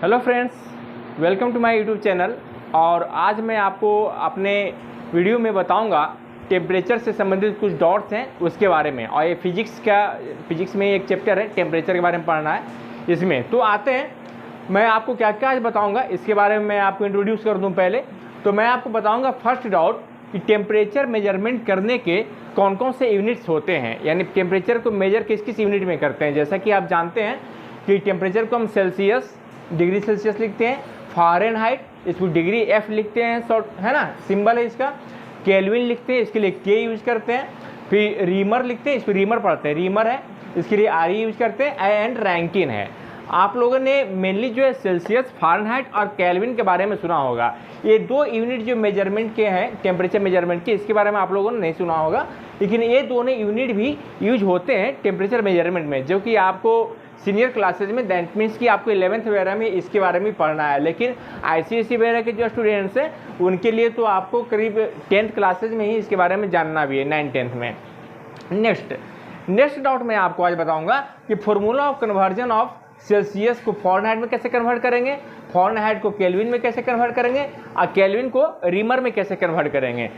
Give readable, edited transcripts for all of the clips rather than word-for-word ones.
Hello friends, welcome to my YouTube channel. और आज मैं आपको अपने वीडियो में बताऊंगा टेम्परेचर से संबंधित कुछ डॉट्स हैं उसके बारे में। और ये फिजिक्स में एक चैप्टर है, टेम्परेचर के बारे में पढ़ना है इसमें। तो आते हैं, मैं आपको क्या क्या आज बताऊंगा इसके बारे में मैं आपको इंट्रोड्यूस कर दूं। पहले तो मैं आपको बताऊंगा फर्स्ट डॉट कि टेम्परेचर मेजरमेंट करने के कौन कौन से यूनिट्स होते हैं, यानी टेम्परेचर को मेजर किस किस यूनिट में करते हैं। जैसा कि आप जानते हैं कि टेम्परेचर को हम सेल्सियस, डिग्री सेल्सियस लिखते हैं, फ़ारेनहाइट इसको डिग्री एफ लिखते हैं, शॉर्ट है ना, सिंबल है इसका। केल्विन लिखते हैं, इसके लिए के यूज करते हैं। फिर रीमर लिखते हैं, इसको रीमर पढ़ते हैं, रीमर है, इसके लिए आर यूज करते हैं। एंड रैंकिन है। आप लोगों ने मेनली जो है सेल्सियस, फ़ारेनहाइट और केल्विन के बारे में सुना होगा। ये दो यूनिट जो मेजरमेंट के हैं टेम्परेचर मेजरमेंट के, इसके बारे में आप लोगों ने नहीं सुना होगा, लेकिन ये दोनों यूनिट भी यूज होते हैं टेम्परेचर मेजरमेंट में, जो कि आपको सीनियर क्लासेज में, दैट मीन्स कि आपको 11th वगैरह में इसके बारे में पढ़ना है। लेकिन ICSE वगैरह के जो स्टूडेंट्स हैं उनके लिए तो आपको करीब 10th क्लासेज में ही इसके बारे में जानना भी है, 9th-10th में। नेक्स्ट डाउट मैं आपको आज बताऊंगा कि formula of conversion of Celsius को फ़ारेनहाइट में कैसे कन्वर्ट करेंगे, फ़ारेनहाइट को केल्विन में कैसे कन्वर्ट करेंगे और केल्विन को रीमर में कैसे कन्वर्ट करेंगे।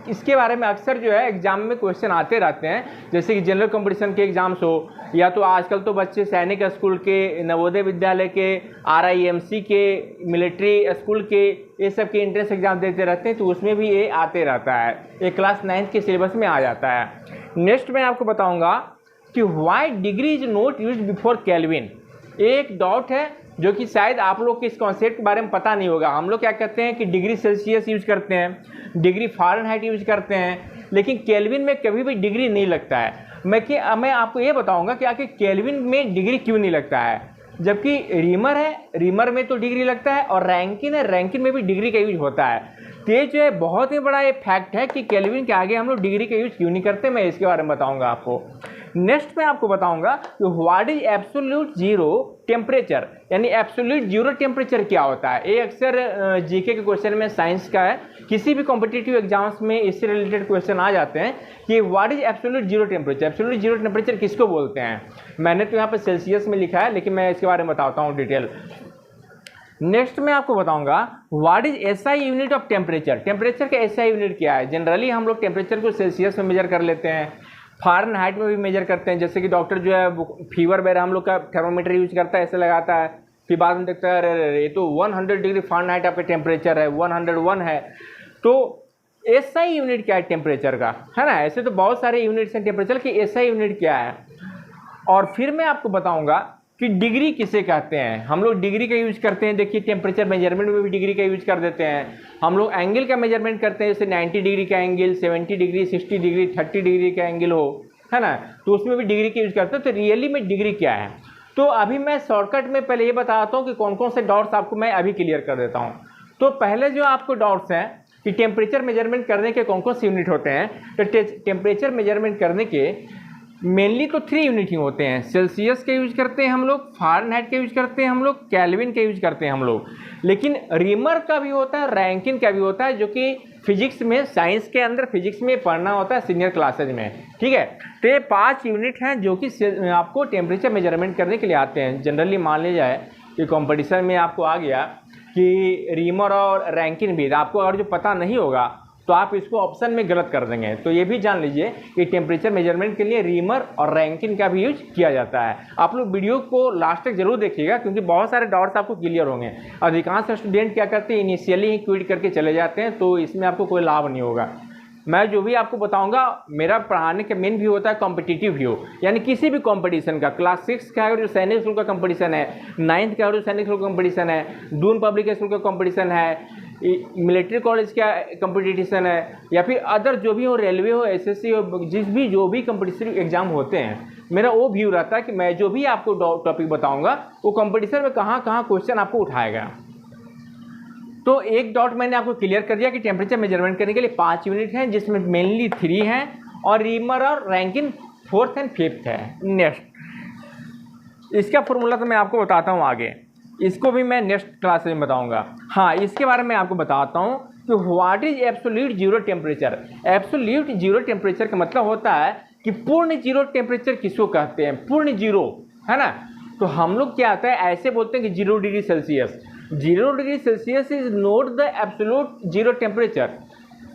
इसके बारे में अक्सर जो है एग्जाम में क्वेश्चन आते रहते हैं, जैसे कि जनरल कंपटीशन के एग्जाम्स हो, या तो आजकल तो बच्चे सैनिक स्कूल के, नवोदय विद्यालय के, RIMC के, मिलिट्री स्कूल के, ये सब के एंट्रेंस एग्जाम देते रहते हैं, तो उसमें भी ये आते रहता है, ये क्लास 9th के सिलेबस में आ जाता है। नेक्स्ट मैं आपको बताऊँगा कि why degree is not use before kelvin. एक डॉट है जो कि शायद आप लोग के इस कॉन्सेप्ट के बारे में पता नहीं होगा। हम लोग क्या कहते हैं कि डिग्री सेल्सियस यूज करते हैं, डिग्री फ़ारेनहाइट यूज करते हैं, लेकिन केल्विन में कभी भी डिग्री नहीं लगता है। मैं आपको ये बताऊंगा कि आखिर केल्विन में डिग्री क्यों नहीं लगता है, जबकि रीमर है, रीमर में तो डिग्री लगता है, और रैंकिन है, रैंकिन में भी डिग्री का यूज होता है। तो ये जो है बहुत ही बड़ा ये फैक्ट है कि केल्विन के आगे हम लोग डिग्री का यूज क्यों नहीं करते, मैं इसके बारे में बताऊंगा आपको। नेक्स्ट मैं आपको बताऊंगा कि what is absolute zero temperature, यानी एब्सोल्यूट जीरो टेम्परेचर क्या होता है। ये अक्सर जीके के क्वेश्चन में, साइंस का है, किसी भी कॉम्पिटिटिव एग्जाम्स में इससे रिलेटेड क्वेश्चन आ जाते हैं कि what is absolute zero temperature. Absolute zero temperature किसको बोलते हैं। मैंने तो यहाँ पर सेल्सियस में लिखा है, लेकिन मैं इसके बारे में बताता हूँ डिटेल। नेक्स्ट मैं आपको बताऊंगा what is SI unit of temperature. Temperature का SI यूनिट क्या है। जनरली हम लोग टेम्परेचर को सेल्सियस में मेजर कर लेते हैं, फ़ारेनहाइट में भी मेजर करते हैं। जैसे कि डॉक्टर जो है फीवर वगैरह हम लोग का थर्मोमीटर यूज करता है, ऐसे लगाता है, फिर बाद में देखता है अरे ये तो 100 डिग्री फ़ारेनहाइट आपका टेम्परेचर है, 101 है। तो SI यूनिट क्या है टेम्परेचर का, है ना। ऐसे तो बहुत सारे यूनिट्स हैं टेम्परेचर की, SI यूनिट क्या है। और फिर मैं आपको बताऊंगा कि डिग्री किसे कहते हैं। हम लोग डिग्री का यूज करते हैं, देखिए टेम्परेचर मेजरमेंट में भी डिग्री का यूज कर देते हैं। हम लोग एंगल का मेजरमेंट करते हैं, जैसे 90 डिग्री का एंगल, 70 डिग्री, 60 डिग्री, 30 डिग्री का एंगल हो, है ना, तो उसमें भी डिग्री का यूज करते हैं। तो रियली में डिग्री क्या है, तो अभी मैं शॉर्टकट में पहले ये बताता हूँ कि कौन कौन से डॉट्स आपको मैं अभी क्लियर कर देता हूँ। तो पहले जो आपको डॉट्स हैं कि टेम्परेचर मेजरमेंट करने के कौन कौन से यूनिट होते हैं, तो टेम्परेचर मेजरमेंट करने के मेनली तो 3 यूनिट ही होते हैं। सेल्सियस का यूज करते हैं हम लोग, फ़ारेनहाइट का यूज करते हैं हम लोग, केल्विन का यूज करते हैं हम लोग, लेकिन रीमर का भी होता है, रैंकिन का भी होता है, जो कि फिजिक्स में, साइंस के अंदर फिजिक्स में पढ़ना होता है सीनियर क्लासेज में। ठीक है, तो ये 5 यूनिट हैं जो कि आपको टेम्परेचर मेजरमेंट करने के लिए आते हैं। जनरली मान लिया जाए कि कॉम्पिटिशन में आपको आ गया कि रीमर और रैंकिन भी, आपको अगर जो पता नहीं होगा तो आप इसको ऑप्शन में गलत कर देंगे। तो ये भी जान लीजिए कि टेम्परेचर मेजरमेंट के लिए रीमर और रैंकिन का भी यूज किया जाता है। आप लोग वीडियो को लास्ट तक जरूर देखिएगा, क्योंकि बहुत सारे डाउट्स आपको क्लियर होंगे। अधिकांश स्टूडेंट क्या करते हैं, इनिशियली ही क्विट करके चले जाते हैं, तो इसमें आपको कोई लाभ नहीं होगा। मैं जो भी आपको बताऊंगा, मेरा पढ़ाने का मेन व्यू होता है कॉम्पिटिटिव व्यू, यानी किसी भी कंपटीशन का, क्लास 6 का अगर जो सैनिक स्कूल का कंपटीशन है, 9th का अगर जो सैनिक स्कूल का कंपटीशन है, दून पब्लिक स्कूल का कंपटीशन है, मिलिट्री कॉलेज का कंपटीशन है, या फिर अदर जो भी हो, रेलवे हो, SSC हो, जो भी कंपटीशन एग्जाम होते हैं, मेरा वो व्यू रहता है कि मैं जो भी आपको टॉपिक बताऊंगा वो कंपटीशन में कहाँ कहाँ क्वेश्चन आपको उठाएगा। तो एक डॉट मैंने आपको क्लियर कर दिया कि टेम्परेचर मेजरमेंट करने के लिए 5 यूनिट हैं, जिसमें मेनली 3 हैं, और रीमर और रैंकिन 4th और 5th है। नेक्स्ट इसका फॉर्मूला तो मैं आपको बताता हूँ आगे, इसको भी मैं नेक्स्ट क्लास में बताऊंगा। हाँ, इसके बारे में आपको बताता हूँ कि what is absolute zero temperature. Absolute zero temperature का मतलब होता है कि पूर्ण जीरो टेम्परेचर किसको कहते हैं। पूर्ण जीरो, है ना, तो हम लोग क्या आता है ऐसे बोलते हैं कि 0 degree Celsius. 0 degree Celsius is not the absolute zero temperature.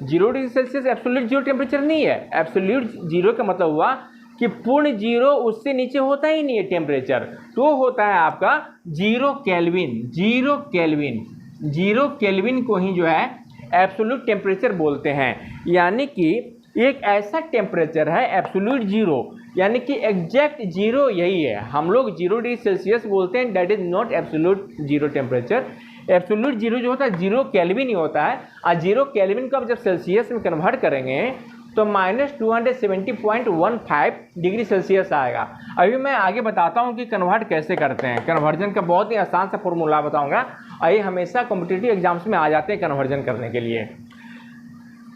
0 degree Celsius absolute zero temperature नहीं है। एब्सोल्यूट जीरो का मतलब हुआ कि पूर्ण जीरो, उससे नीचे होता ही नहीं है टेम्परेचर, तो होता है आपका 0 केल्विन। 0 केल्विन, 0 केल्विन को ही जो है एब्सोल्यूट टेम्परेचर बोलते हैं। यानी कि एक ऐसा टेम्परेचर है एब्सोल्यूट जीरो, यानी कि एग्जैक्ट जीरो यही है। हम लोग 0 डिग्री सेल्सियस बोलते हैं, that is not absolute zero temperature. Absolute zero जो होता है 0 केल्विन ही होता है, और 0 केल्विन को आप जब सेल्सियस में कन्वर्ट करेंगे तो -270.15 डिग्री सेल्सियस आएगा। अभी मैं आगे बताता हूँ कि कन्वर्ट कैसे करते हैं। कन्वर्जन का बहुत ही आसान सा फॉर्मूला बताऊँगा, और ये हमेशा कॉम्पिटिटिव एग्जाम्स में आ जाते हैं कन्वर्जन करने के लिए।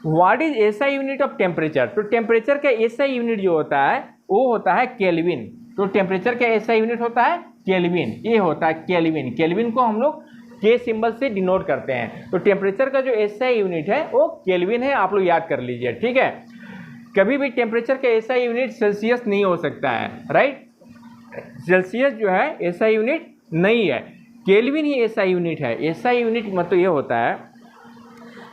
What is SI unit of temperature? तो टेम्परेचर का एसआई यूनिट जो होता है वो होता है केल्विन। तो टेम्परेचर का एसआई यूनिट होता है केल्विन, ये होता है केल्विन। केल्विन को हम लोग के सिंबल से डिनोट करते हैं। तो टेम्परेचर का जो एसआई यूनिट है वो केल्विन है, आप लोग याद कर लीजिए, ठीक है। कभी भी टेम्परेचर का एसआई यूनिट सेल्सियस नहीं हो सकता है, राइट। सेल्सियस जो है एसआई यूनिट नहीं है, केल्विन ही एसआई यूनिट है। एसआई यूनिट मतलब ये होता है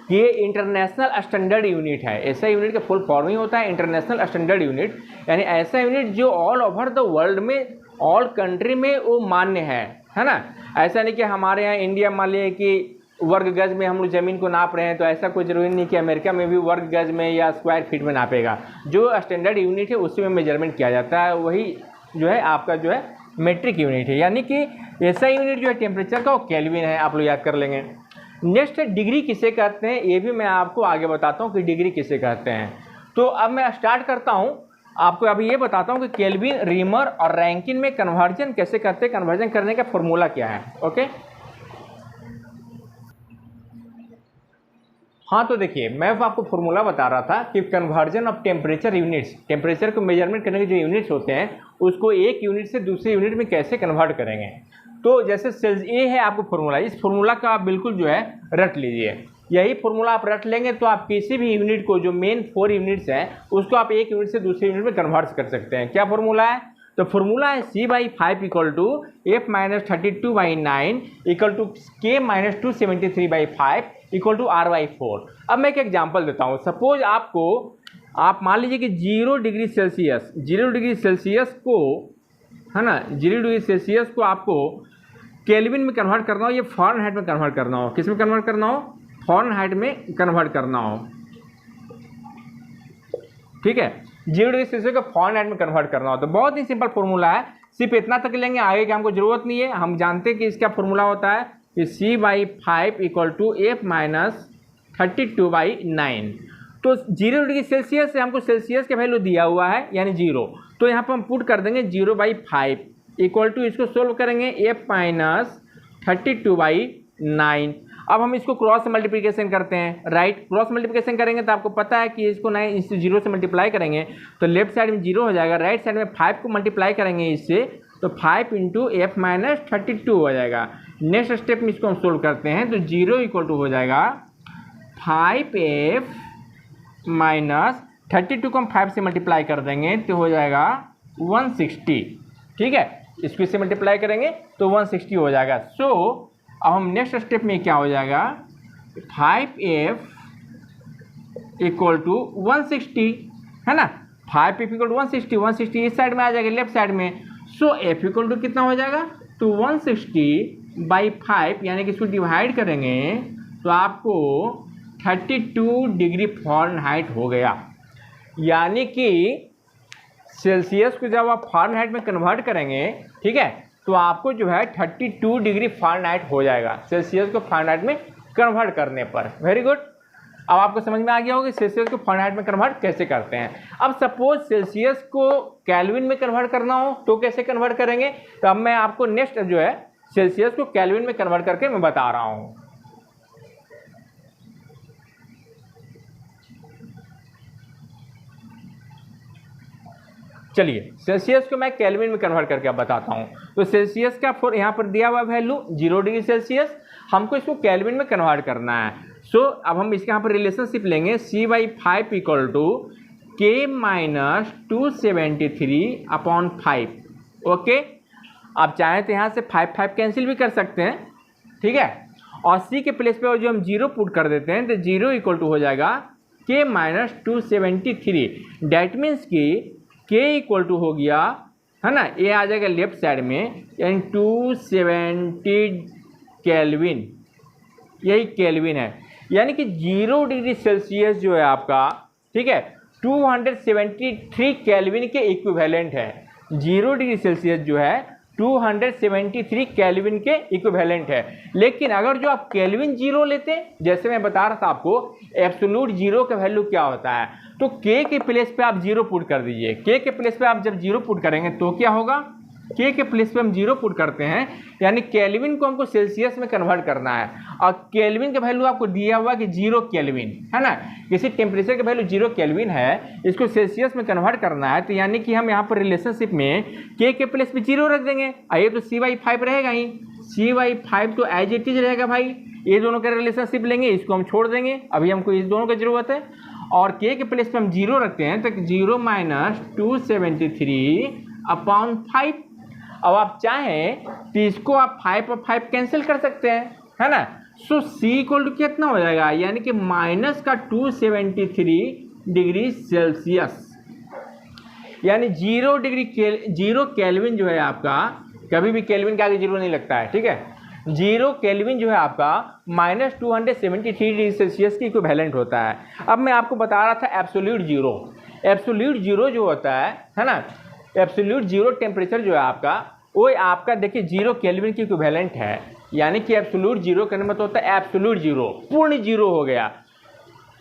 कि ये इंटरनेशनल स्टैंडर्ड यूनिट है। एसआई यूनिट का फुल फॉर्म ही होता है इंटरनेशनल स्टैंडर्ड यूनिट, यानी ऐसा यूनिट जो ऑल ओवर द वर्ल्ड में, ऑल कंट्री में वो मान्य है ना। ऐसा नहीं कि हमारे यहाँ इंडिया मान लिया कि वर्ग गज में हम लोग ज़मीन को नाप रहे हैं, तो ऐसा कोई जरूरी नहीं कि अमेरिका में भी वर्ग गज में या स्क्वायर फीट में नापेगा। जो स्टैंडर्ड यूनिट है उसी में मेजरमेंट किया जाता है, वही जो है आपका जो है मेट्रिक यूनिट है। यानी कि एसआई यूनिट जो है टेम्परेचर का वो केल्विन है, आप लोग याद कर लेंगे। नेक्स्ट डिग्री किसे कहते हैं, ये भी मैं आपको आगे बताता हूँ कि डिग्री किसे कहते हैं। तो अब मैं स्टार्ट करता हूँ, आपको अभी ये बताता हूँ कि केल्विन, रीमर और रैंकिन में कन्वर्जन कैसे करते हैं, कन्वर्जन करने का फॉर्मूला क्या है। ओके, हाँ तो देखिए मैं आपको फॉर्मूला बता रहा था कि conversion of temperature units, temperature को मेजरमेंट करने के जो यूनिट्स होते हैं उसको एक यूनिट से दूसरे यूनिट में कैसे कन्वर्ट करेंगे। तो जैसे सेल्स ए है आपको फॉर्मूला, इस फॉर्मूला का आप बिल्कुल जो है रट लीजिए। यही फॉर्मूला आप रट लेंगे तो आप किसी भी यूनिट को, जो मेन 4 यूनिट्स हैं, उसको आप एक यूनिट से दूसरे यूनिट में कन्वर्ट कर सकते हैं। क्या फॉर्मूला है? तो फॉर्मूला है C/5 equal to F-32/9 equal to K-273/5 equal to R/4। अब मैं एक एग्जांपल देता हूँ। सपोज आप मान लीजिए कि 0 डिग्री सेल्सियस को, है ना, 0 डिग्री सेल्सियस को आपको केल्विन में कन्वर्ट करना हो, ये फ़ारेनहाइट में कन्वर्ट करना हो। किस में कन्वर्ट करना हो? फ़ारेनहाइट में कन्वर्ट करना हो, ठीक है। 0 डिग्री सेल्सियस को फ़ारेनहाइट में कन्वर्ट करना हो तो बहुत ही सिंपल फॉर्मूला है, सिर्फ इतना तक लेंगे, आगे की हमको जरूरत नहीं है। हम जानते हैं कि इसका फॉर्मूला होता है कि C/5 इक्वल टू F-32/9। तो 0 डिग्री सेल्सियस से हमको सेल्सियस का वैल्यू दिया हुआ है यानी 0, तो यहाँ पर हम पुट कर देंगे 0/5 इक्वल टू, इसको सोल्व करेंगे F-32/9। अब हम इसको क्रॉस मल्टीप्लिकेशन करते हैं, राइट। क्रॉस मल्टीप्लिकेशन करेंगे तो आपको पता है कि इसको 9 इससे 0 से मल्टीप्लाई करेंगे तो लेफ्ट साइड में 0 हो जाएगा, राइट साइड में 5 को मल्टीप्लाई करेंगे इससे तो 5 इंटू F-32 हो जाएगा। नेक्स्ट स्टेप में इसको हम सोल्व करते हैं तो 0 इक्वल टू हो जाएगा 5F-32 को हम 5 से मल्टीप्लाई कर देंगे तो हो जाएगा 160, ठीक है। इसको इससे मल्टीप्लाई करेंगे तो 160 हो जाएगा। सो अब हम नेक्स्ट स्टेप में क्या हो जाएगा, 5F इक्वल टू 160, है ना। 5F इक्वल टू 160 इस साइड में आ जाएगा लेफ्ट साइड में। सो F इक्वल टू कितना हो जाएगा, तो 160/5, यानी कि इसको डिवाइड करेंगे तो आपको 32 डिग्री फ़ारेनहाइट हो गया। यानी कि सेल्सियस को जब आप फ़ारेनहाइट में कन्वर्ट करेंगे, ठीक है, तो आपको जो है 32 डिग्री फ़ारेनहाइट हो जाएगा सेल्सियस को फ़ारेनहाइट में कन्वर्ट करने पर। Very good. अब आपको समझ में आ गया होगा कि सेल्सियस को फ़ारेनहाइट में कन्वर्ट कैसे करते हैं। अब सपोज सेल्सियस को केल्विन में कन्वर्ट करना हो तो कैसे कन्वर्ट करेंगे, तो अब मैं आपको नेक्स्ट जो है सेल्सियस को केल्विन में कन्वर्ट करके मैं बता रहा हूँ। चलिए सेल्सियस को मैं केल्विन में कन्वर्ट करके अब बताता हूँ। तो सेल्सियस का यहाँ पर दिया हुआ वैल्यू 0 डिग्री सेल्सियस, हमको इसको केल्विन में कन्वर्ट करना है। सो अब हम इसके यहाँ पर रिलेशनशिप लेंगे C/5 equal to K-273/5, okay. आप चाहें तो यहाँ से 5 कैंसिल भी कर सकते हैं, ठीक है। और सी के प्लेस पे जो हम 0 पुट कर देते हैं तो 0 इक्वल टू हो जाएगा k माइनस 273। डैट मीन्स कि k इक्वल टू हो गया, है ना, ये आ जाएगा लेफ्ट साइड में, यानी 270 केल्विन, यही केल्विन है। यानी कि 0 डिग्री सेल्सियस जो है आपका, ठीक है, 273 केल्विन के इक्विवेलेंट है। 0 डिग्री सेल्सियस जो है 273 केल्विन के इक्विवेलेंट है। लेकिन अगर जो आप केल्विन 0 लेते हैं, जैसे मैं बता रहा था आपको एब्सोल्यूट 0 का वैल्यू क्या होता है, तो k के प्लेस पे आप 0 पुट कर दीजिए। k के प्लेस पे आप जब 0 पुट करेंगे तो क्या होगा, k के प्लेस पे हम 0 पुट करते हैं, यानी केल्विन को हमको सेल्सियस में कन्वर्ट करना है। और केल्विन का वैल्यू आपको दिया हुआ कि 0 केल्विन, है ना, किसी टेम्परेचर का वैल्यू 0 केल्विन है, इसको सेल्सियस में कन्वर्ट करना है। तो यानी कि हम यहाँ पर रिलेशनशिप में k के प्लेस पे 0 रख देंगे। आइए तो c/5 रहेगा ही, c/5 तो एज इट इज रहेगा भाई। ये दोनों का रिलेशनशिप लेंगे, इसको हम छोड़ देंगे, अभी हमको इस दोनों की जरूरत है। और k के प्लेस पे हम 0 रखते हैं तो 0 माइनस 273/5। अब आप चाहें तो इसको आप 5 और 5 कैंसिल कर सकते हैं, है ना। सो c इक्वल टू कितना हो जाएगा, यानी कि माइनस का 273 डिग्री सेल्सियस, यानी 0 केल्विन जो है आपका, कभी भी केल्विन के आगे 0 नहीं लगता है, ठीक है। 0 केल्विन जो है आपका माइनस 273 डिग्री सेल्सियस की इक्विवेलेंट होता है। अब मैं आपको बता रहा था एब्सोल्यूट 0, एब्सोल्यूट 0 जो होता है ना, एब्सोल्यूट 0 टेम्परेचर जो है आपका, वो आपका देखिए 0 केल्विन की इक्विवेलेंट है। यानी कि एब्सोल्यूट 0 करने मतलब होता है एब्सोल्यूट 0, पूर्ण 0 हो गया।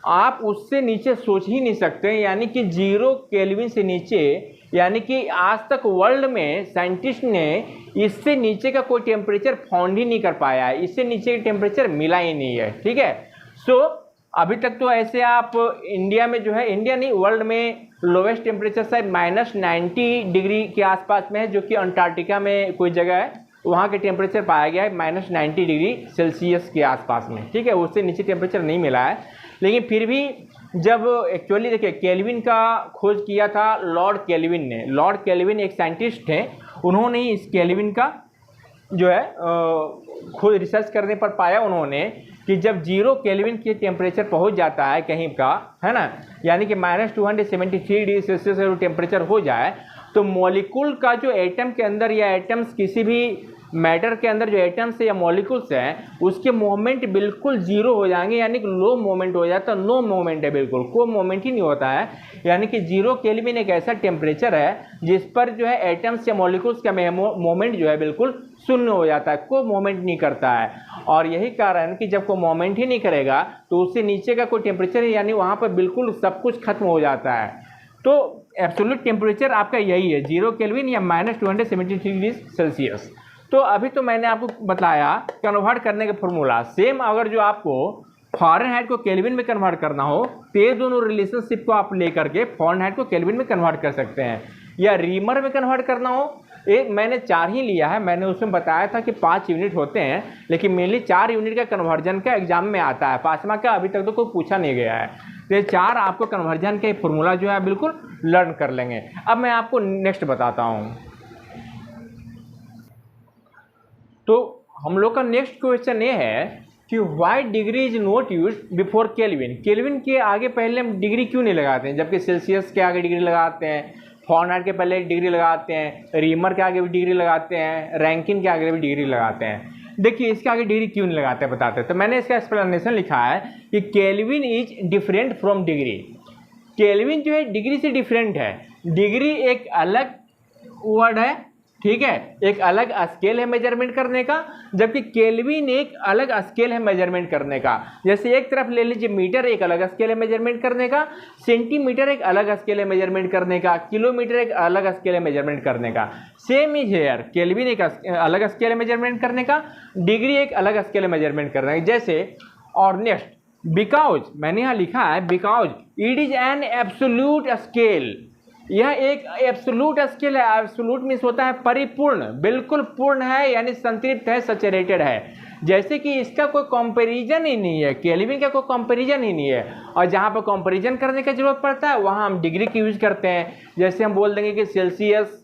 आप उससे नीचे सोच ही नहीं सकते, यानी कि 0 केल्विन से नीचे, यानी कि आज तक वर्ल्ड में साइंटिस्ट ने इससे नीचे का कोई टेम्परेचर फाउंड ही नहीं कर पाया है, इससे नीचे का टेम्परेचर मिला ही नहीं है, ठीक है। सो अभी तक तो ऐसे आप इंडिया में जो है, इंडिया नहीं वर्ल्ड में लोवेस्ट टेम्परेचर शायद -90 डिग्री के आसपास में है, जो कि अंटार्कटिका में कोई जगह है, वहाँ के टेम्परेचर पाया गया है -90 डिग्री सेल्सियस के आसपास में, ठीक है। उससे नीचे टेम्परेचर नहीं मिला है। लेकिन फिर भी जब एक्चुअली देखिए केल्विन का खोज किया था लॉर्ड केल्विन ने, लॉर्ड केल्विन एक साइंटिस्ट थे, उन्होंने ही इस केल्विन का जो है खुद रिसर्च करने पर पाया उन्होंने कि जब 0 केल्विन के टेम्परेचर पहुंच जाता है कहीं का, है ना, यानी कि -273 डिग्री सेल्सियस का टेम्परेचर हो जाए, तो मॉलिक्यूल का जो एटम के अंदर या एटम्स किसी भी मैटर के अंदर जो एटम्स या मॉलिक्यूल्स हैं उसके मोमेंट बिल्कुल 0 हो जाएंगे, यानी कि लो मोमेंट हो जाता है, नो मोमेंट है, बिल्कुल कोई मोमेंट ही नहीं होता है। यानी कि 0 केल्विन एक ऐसा टेम्परेचर है जिस पर जो है एटम्स या मॉलिक्यूल्स का मोमेंट जो है बिल्कुल शून्य हो जाता है, कोई मोमेंट नहीं करता है। और यही कारण कि जब कोई मोमेंट ही नहीं करेगा तो उससे नीचे का कोई टेम्परेचर है, यानी वहाँ पर बिल्कुल सब कुछ खत्म हो जाता है। तो एब्सोल्यूट टेम्परेचर आपका यही है 0 केल्विन या -273 डिग्री सेल्सियस। तो अभी तो मैंने आपको बताया कन्वर्ट करने का फॉर्मूला। सेम अगर जो आपको फ़ारेनहाइट को केल्विन में कन्वर्ट करना हो तो ये दोनों रिलेशनशिप को आप लेकर के फ़ारेनहाइट को केल्विन में कन्वर्ट कर सकते हैं, या रीमर में कन्वर्ट करना हो, एक मैंने 4 ही लिया है। मैंने उसमें बताया था कि 5 यूनिट होते हैं, लेकिन मेनली 4 यूनिट का कन्वर्जन का एग्जाम में आता है, 5वां का अभी तक तो कोई पूछा नहीं गया है। तो ये 4 आपको कन्वर्जन का फॉर्मूला जो है बिल्कुल लर्न कर लेंगे। अब मैं आपको नेक्स्ट बताता हूँ। तो हम लोग का नेक्स्ट क्वेश्चन ये है कि why degree is not use before kelvin. Kelvin के आगे पहले हम डिग्री क्यों नहीं लगाते हैं, जबकि सेल्सियस के आगे डिग्री लगाते हैं, फ़ारेनहाइट के पहले डिग्री लगाते हैं, रीमर के आगे भी डिग्री लगाते हैं, रैंकिन के आगे भी डिग्री लगाते हैं। देखिए इसके आगे डिग्री क्यों नहीं लगाते हैं बताते हैं। तो मैंने इसका एक्सप्लेनेशन लिखा है कि kelvin is different from degree. Kelvin जो है डिग्री से डिफरेंट है। डिग्री एक अलग वर्ड है, ठीक है, एक अलग स्केल है मेजरमेंट करने का, जबकि केल्विन एक अलग स्केल है मेजरमेंट करने का। जैसे एक तरफ ले लीजिए मीटर एक अलग स्केल है मेजरमेंट करने का, सेंटीमीटर एक अलग स्केल है मेजरमेंट करने का, किलोमीटर एक अलग स्केल है मेजरमेंट करने का। सेम इज हेयर, केल्विन एक अलग स्केल है मेजरमेंट करने का, डिग्री एक अलग स्केल है मेजरमेंट करने का। जैसे और नेक्स्ट बिकॉज, मैंने यहाँ लिखा है because it is an absolute scale. यह एक एब्सोल्यूट स्केल है। एब्सोल्यूट मीन्स होता है परिपूर्ण, बिल्कुल पूर्ण है, यानी संतृप्त है, सैचुरेटेड है। जैसे कि इसका कोई कंपैरिजन ही नहीं है, केल्विन का कोई कंपैरिजन ही नहीं है। और जहाँ पर कंपैरिजन करने की जरूरत पड़ता है वहाँ हम डिग्री की यूज करते हैं। जैसे हम बोल देंगे कि सेल्सियस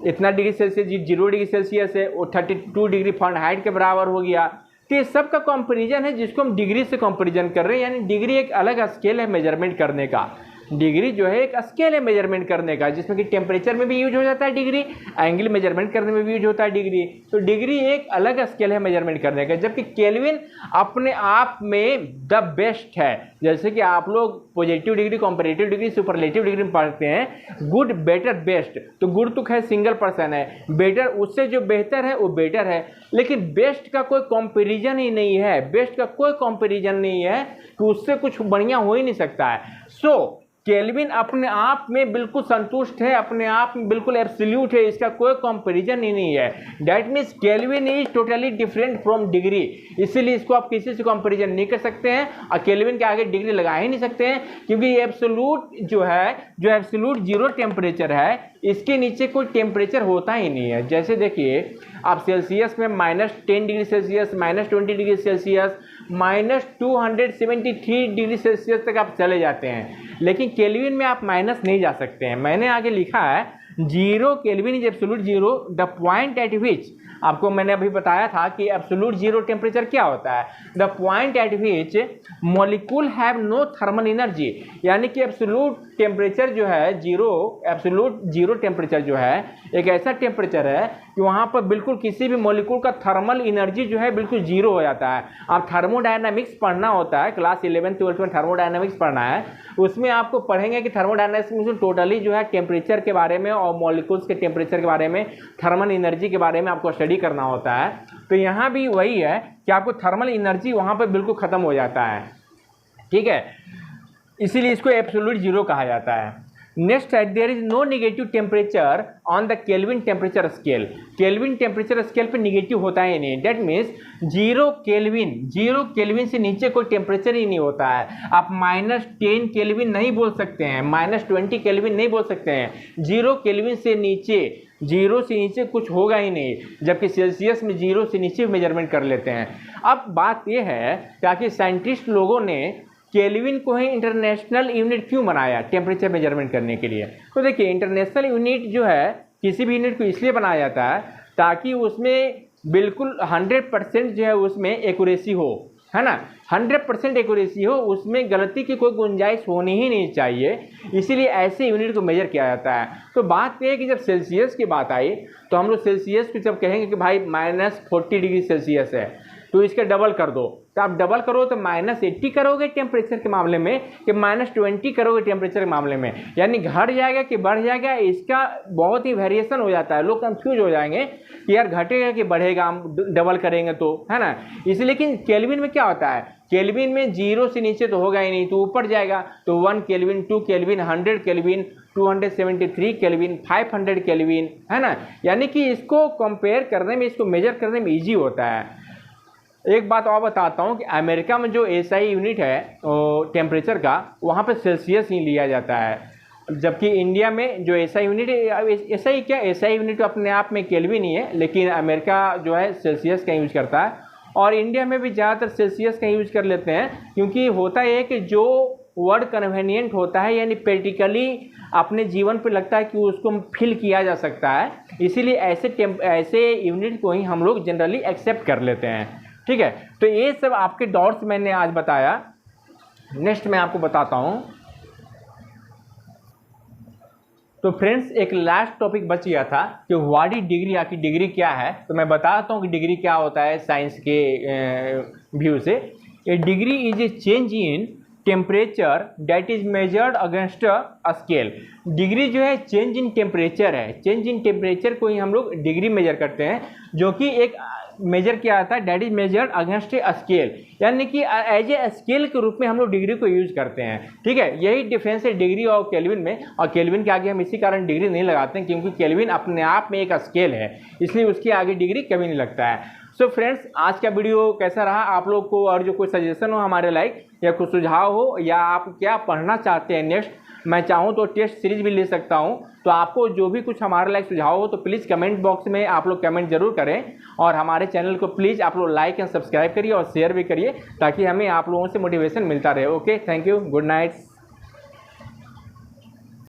इतना डिग्री सेल्सियस 0 डिग्री सेल्सियस है, वो 32 डिग्री फ़ारेनहाइट के बराबर हो गया। तो ये सब का कंपैरिजन है जिसको हम डिग्री से कंपैरिजन कर रहे हैं, यानी डिग्री एक अलग स्केल है मेजरमेंट करने का। डिग्री जो है एक स्केल है मेजरमेंट करने का, जिसमें कि टेम्परेचर में भी यूज हो जाता है डिग्री, एंगल मेजरमेंट करने में भी यूज होता है डिग्री। तो डिग्री एक अलग स्केल है मेजरमेंट करने का, जबकि केल्विन अपने आप में द बेस्ट है। जैसे कि आप लोग positive degree, comparative degree, superlative degree में पढ़ते हैं, गुड, बेटर, बेस्ट। तो गुड तो खैर सिंगल पर्सन है, बेटर उससे जो बेहतर है वो बेटर है, लेकिन बेस्ट का कोई कंपैरिजन ही नहीं है। बेस्ट का कोई कंपैरिजन नहीं है कि उससे कुछ बढ़िया हो ही नहीं सकता है। सो केल्विन अपने आप में बिल्कुल संतुष्ट है, अपने आप में बिल्कुल एब्सोल्यूट है, इसका कोई कंपैरिजन ही नहीं है। That means kelvin is totally different from degree, इसीलिए इसको आप किसी से कंपैरिजन नहीं कर सकते हैं और केल्विन के आगे डिग्री लगा ही नहीं सकते हैं, क्योंकि एब्सोल्यूट जो है, जो एब्सोल्यूट 0 टेम्परेचर है, इसके नीचे कोई टेम्परेचर होता ही नहीं है। जैसे देखिए आप सेल्सियस में -10 degree Celsius, -20 degree Celsius, -273 degree Celsius तक आप चले जाते हैं, लेकिन केल्विन में आप माइनस नहीं जा सकते हैं। मैंने आगे लिखा है 0 kelvin is absolute 0 the point at विच, आपको मैंने अभी बताया था कि एब्सोल्यूट 0 टेम्परेचर क्या होता है, the point at which molecule have no thermal energy, यानी कि एब्सोल्यूट टेम्परेचर जो है 0, एब्सोल्यूट 0 टेम्परेचर जो है एक ऐसा टेम्परेचर है कि वहाँ पर बिल्कुल किसी भी मॉलिक्यूल का थर्मल एनर्जी जो है बिल्कुल 0 हो जाता है। आप थर्मोडायनामिक्स पढ़ना होता है, क्लास 11th 12th में थर्मोडायनामिक्स पढ़ना है, उसमें आपको पढ़ेंगे कि थर्मोडायनामिक्स में टोटली जो है टेम्परेचर के बारे में और मॉलिक्यूल्स के टेम्परेचर के बारे में, थर्मल एनर्जी के बारे में आपको स्टडी करना होता है। तो यहाँ भी वही है कि आपको थर्मल एनर्जी वहाँ पर बिल्कुल ख़त्म हो जाता है, ठीक है, इसीलिए इसको एब्सोल्यूट 0 कहा जाता है। नेक्स्ट है there is no negative temperature on the kelvin temperature scale, kelvin temperature scale पे नेगेटिव होता ही नहीं। डेट मीन्स 0 केल्विन से नीचे कोई टेम्परेचर ही नहीं होता है। आप -10 केल्विन नहीं बोल सकते हैं, -20 केल्विन नहीं बोल सकते हैं, 0 केल्विन से नीचे, 0 से नीचे कुछ होगा ही नहीं, जबकि सेल्सियस में 0 से नीचे मेजरमेंट कर लेते हैं। अब बात यह है ताकि साइंटिस्ट लोगों ने केल्विन को ही इंटरनेशनल यूनिट क्यों बनाया टेम्परेचर मेजरमेंट करने के लिए। तो देखिए इंटरनेशनल यूनिट जो है किसी भी यूनिट को इसलिए बनाया जाता है ताकि उसमें बिल्कुल 100% जो है उसमें एक्यूरेसी हो, है ना, 100% एक्यूरेसी हो, उसमें गलती की कोई गुंजाइश होनी ही नहीं चाहिए, इसीलिए ऐसे यूनिट को मेजर किया जाता है। तो बात यह है कि जब सेल्सियस की बात आई तो हम लोग सेल्सियस को जब कहेंगे कि भाई -40 डिग्री सेल्सियस है तो इसका डबल कर दो, तो आप डबल करो तो -80 करोगे टेम्परेचर के मामले में कि -20 करोगे टेम्परेचर के मामले में, यानी घट जाएगा कि बढ़ जाएगा, इसका बहुत ही वेरिएशन हो जाता है। लोग कंफ्यूज हो जाएंगे कि यार घटेगा कि बढ़ेगा, हम डबल करेंगे तो, है ना। इसलिए लेकिन केल्विन में क्या होता है, केल्विन में 0 से नीचे तो होगा ही नहीं, तो ऊपर जाएगा तो 1 kelvin, 2 kelvin, 100 kelvin, 273 kelvin, 500 kelvin, है ना। यानी कि इसको कंपेयर करने में, इसको मेजर करने में ईजी होता है। एक बात और बताता हूँ कि अमेरिका में जो SI यूनिट है टेम्परेचर का, वहाँ पे सेल्सियस ही लिया जाता है, जबकि इंडिया में जो SI यूनिट है, SI यूनिट अपने आप में केल्विन ही है, लेकिन अमेरिका जो है सेल्सियस का यूज करता है, और इंडिया में भी ज़्यादातर सेल्सियस का यूज कर लेते हैं, क्योंकि होता है कि जो वर्ड कन्वीनियंट होता है, यानी प्रैक्टिकली अपने जीवन पे लगता है कि उसको फील किया जा सकता है, इसीलिए ऐसे यूनिट को ही हम लोग जनरली एक्सेप्ट कर लेते हैं, ठीक है। तो ये सब आपके डाउट्स मैंने आज बताया। नेक्स्ट मैं आपको बताता हूँ। तो फ्रेंड्स एक लास्ट टॉपिक बच गया था कि व्हाट इज डिग्री, आखिर डिग्री क्या है। तो मैं बताता हूँ कि डिग्री क्या होता है साइंस के व्यू से। A degree is a change in temperature that is measured against a scale. Degree जो है चेंज इन टेम्परेचर है, चेंज इन टेम्परेचर को ही हम लोग डिग्री मेजर करते हैं, जो कि एक मेजर किया जाता है that is measured against a scale, यानी कि एज ए स्केल के रूप में हम लोग डिग्री को यूज करते हैं, ठीक है। यही डिफरेंस है डिग्री और केल्विन में, और केल्विन के आगे हम इसी कारण डिग्री नहीं लगाते हैं क्योंकि केल्विन अपने आप में एक स्केल है, इसलिए उसके आगे डिग्री कभी नहीं लगता है। सो फ्रेंड्स आज का वीडियो कैसा रहा आप लोग को, और जो कोई सजेशन हो हमारे लाइक, या कुछ सुझाव हो, या आप क्या पढ़ना चाहते हैं नेक्स्ट, मैं चाहूँ तो टेस्ट सीरीज भी ले सकता हूँ। तो आपको जो भी कुछ हमारे लाइक सुझाव हो तो प्लीज़ कमेंट बॉक्स में आप लोग कमेंट जरूर करें, और हमारे चैनल को प्लीज़ आप लोग लाइक एंड सब्सक्राइब करिए और शेयर भी करिए, ताकि हमें आप लोगों से मोटिवेशन मिलता रहे। Okay, thank you, good night.